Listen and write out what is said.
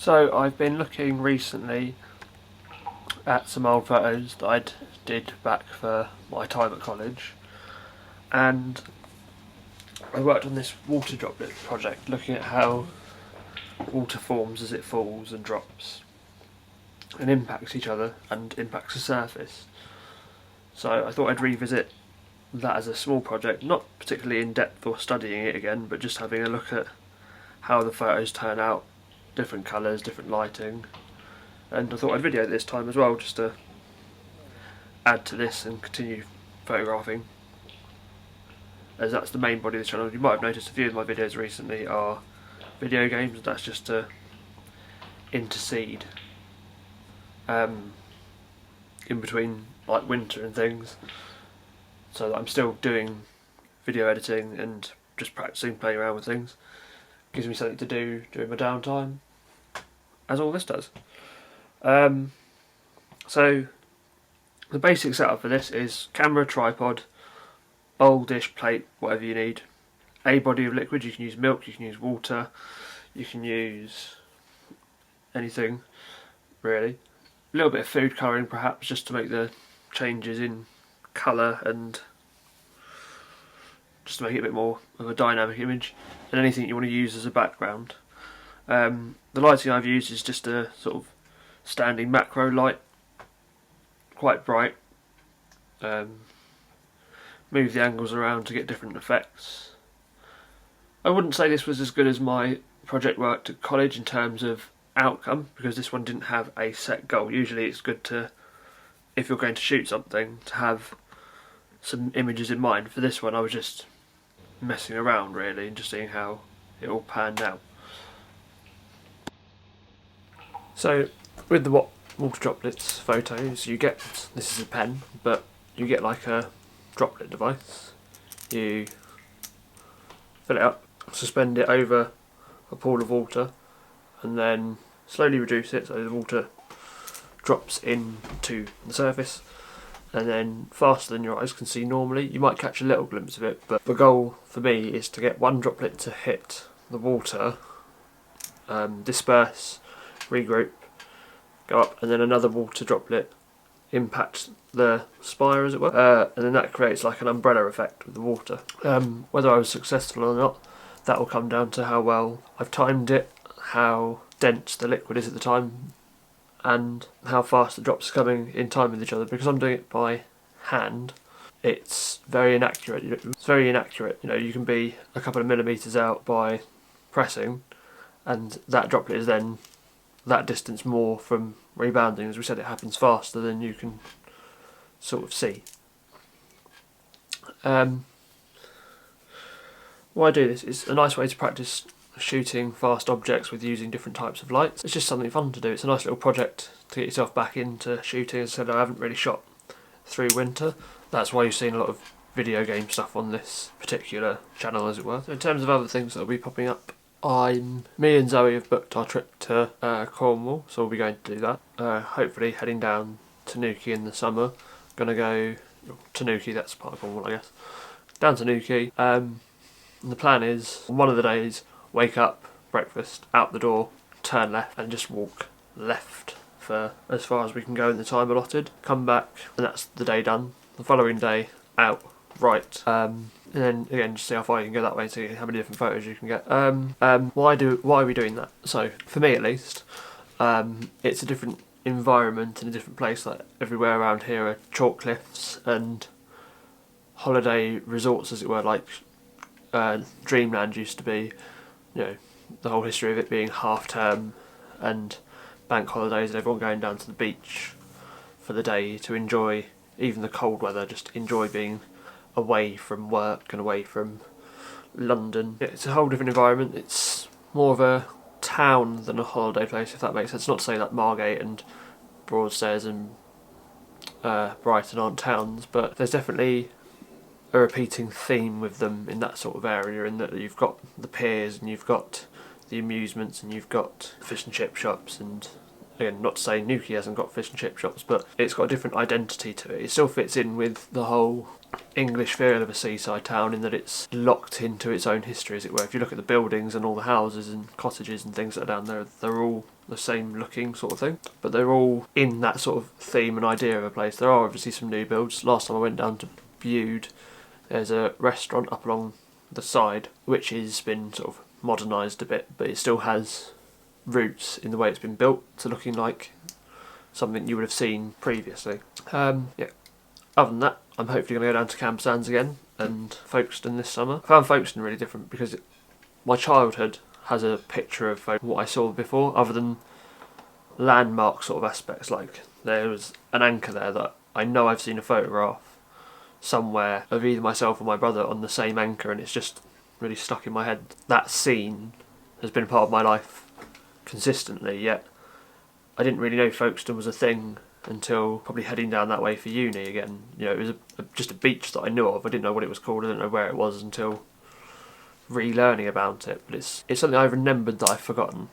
So I've been looking recently at some old photos that I did back for my time at college, and I worked on this water droplet project looking at how water forms as it falls and drops and impacts each other and impacts the surface. So I thought I'd revisit that as a small project, not particularly in depth or studying it again, but just having a look at how the photos turn out, different colours, different lighting, and I thought I'd video it this time as well, just to add to this and continue photographing, as that's the main body of the channel. You might have noticed a few of my videos recently are video games. That's just to intercede in between like winter and things, so that I'm still doing video editing and just practicing playing around with things. Gives me something to do during my downtime, as all this does. So the basic setup for this is camera, tripod, bowl, dish, plate, whatever you need. A body of liquid. You can use milk, you can use water, you can use anything really. A little bit of food colouring perhaps, just to make the changes in colour and just to make it a bit more of a dynamic image, and anything you want to use as a background. The lighting I've used is just a sort of standing macro light, quite bright. Move the angles around to get different effects. I wouldn't say this was as good as my project work at college in terms of outcome, because this one didn't have a set goal. Usually it's good to, if you're going to shoot something, to have some images in mind. For this one I was just messing around really and just seeing how it all panned out. So with the water droplets photos, you get, this is a pen, but you get like a droplet device. You fill it up, suspend it over a pool of water, and then slowly reduce it so the water drops into the surface, and then faster than your eyes can see normally. You might catch a little glimpse of it, but the goal for me is to get one droplet to hit the water, disperse, regroup, go up, and then another water droplet impact the spire, as it were, and then that creates like an umbrella effect with the water. Whether I was successful or not, that will come down to how well I've timed it, how dense the liquid is at the time, and how fast the drops are coming in time with each other. Because I'm doing it by hand, it's very inaccurate. It's very inaccurate. You know, you can be a couple of millimetres out by pressing, and that droplet is then that distance more from rebounding. As we said, it happens faster than you can sort of see. Why I do this is a nice way to practice shooting fast objects with using different types of lights. It's just something fun to do. It's a nice little project to get yourself back into shooting. As I said, I haven't really shot through winter. That's why you've seen a lot of video game stuff on this particular channel, as it were. So in terms of other things that will be popping up, me and Zoe have booked our trip to Cornwall, so we'll be going to do that. Hopefully heading down to Newquay in the summer. Gonna go to Newquay, that's part of Cornwall I guess. Down to Newquay. And the plan is, on one of the days, wake up, breakfast, out the door, turn left, and just walk left for as far as we can go in the time allotted. Come back, and that's the day done. The following day, out, right, and then again just see how far you can go that way, see how many different photos you can get. Why are we doing that? So for me at least, it's a different environment in a different place. Like everywhere around here are chalk cliffs and holiday resorts, as it were, like Dreamland used to be. You know, the whole history of it being half term and bank holidays and everyone going down to the beach for the day to enjoy even the cold weather, just enjoy being away from work and away from London. It's a whole different environment. It's more of a town than a holiday place, if that makes sense. Not to say that Margate and Broadstairs and Brighton aren't towns, but there's definitely a repeating theme with them in that sort of area, in that you've got the piers and you've got the amusements and you've got fish and chip shops and again, not to say Newquay hasn't got fish and chip shops, but it's got a different identity to it. It still fits in with the whole English feel of a seaside town in that it's locked into its own history, as it were. If you look at the buildings and all the houses and cottages and things that are down there, they're all the same looking sort of thing, but they're all in that sort of theme and idea of a place. There are obviously some new builds. Last time I went down to Bude, there's a restaurant up along the side which has been sort of modernised a bit, but it still has roots in the way it's been built to looking like something you would have seen previously. Yeah. Other than that, I'm hopefully going to go down to Camp Sands again and Folkestone this summer. I found Folkestone really different because my childhood has a picture of what I saw before, other than landmark sort of aspects. Like there was an anchor there that I know I've seen a photograph somewhere of either myself or my brother on the same anchor, and it's just really stuck in my head. That scene has been a part of my life consistently, yet I didn't really know Folkestone was a thing until probably heading down that way for uni again. You know, it was just a beach that I knew of. I didn't know what it was called, I didn't know where it was until relearning about it, but it's something I remembered that I've forgotten.